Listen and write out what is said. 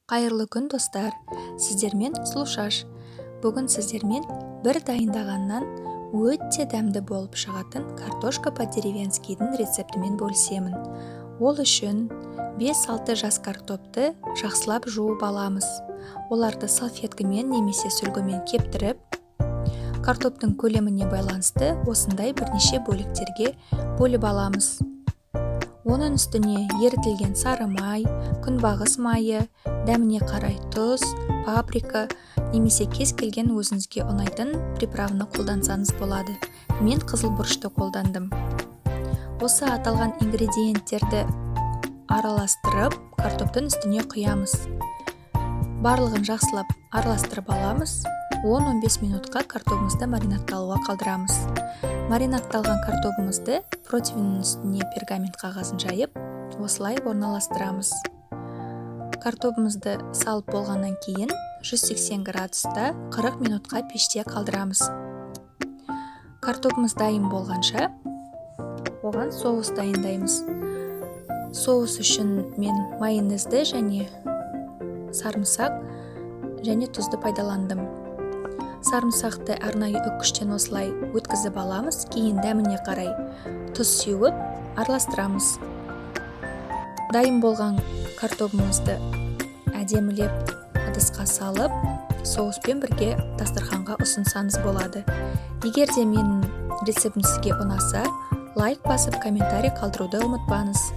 Қайырлы күн достар, сіздермен Сұлушаш. Бүгін сіздермен бір дайындағаннан өте дәмді болып шығатын картошка по-деревенскийдің рецептімен бөлісемін. Ол үшін 5-6 жас картопты жақсылап жуып аламыз. Оларды салфеткамен немесе сүлгімен кептіріп, картоптың көлеміне байланысты осындай бірнеше бөліктерге бөліп аламыз. Оның үстіне ерітілген сары май, күнбағыс майы, дәміне қарай тұз, паприка немесе кез келген өзіңізге ұнайтын приправаны қолдансаңыз болады. Мен қызыл бұрышты қолдандым. Осы аталған ингредиенттерді араластырып, картоптың үстіне құямыз. Барлығын жақсылап араластырып аламыз. 10-15 минутқа картопымызды маринадталуға қалдырамыз. Маринадталған картопымызды противеннің үстіне пергамент қағазын жайып, осылай орналастырамыз. Картопымызды салып болғаннан кейін 180 градуста 40 минутқа пеште қалдырамыз. Картопымыз дайын болғанша оған соус дайындаймыз. Соус үшін мен майонезді және сарымсақ және тұзды пайдаландым. Сарымсақты арнайы үккіштен осылай өткізіп аламыз, кейін дәміне қарай тұз сеуіп араластырамыз. Дайын болған картопымызды әдемілеп ыдысқа салып, соуспен бірге дастарханға ұсынсаңыз болады. Егер де менің рецептім сізге ұнаса, лайк басып комментарий қалдыруды ұмытпаңыз.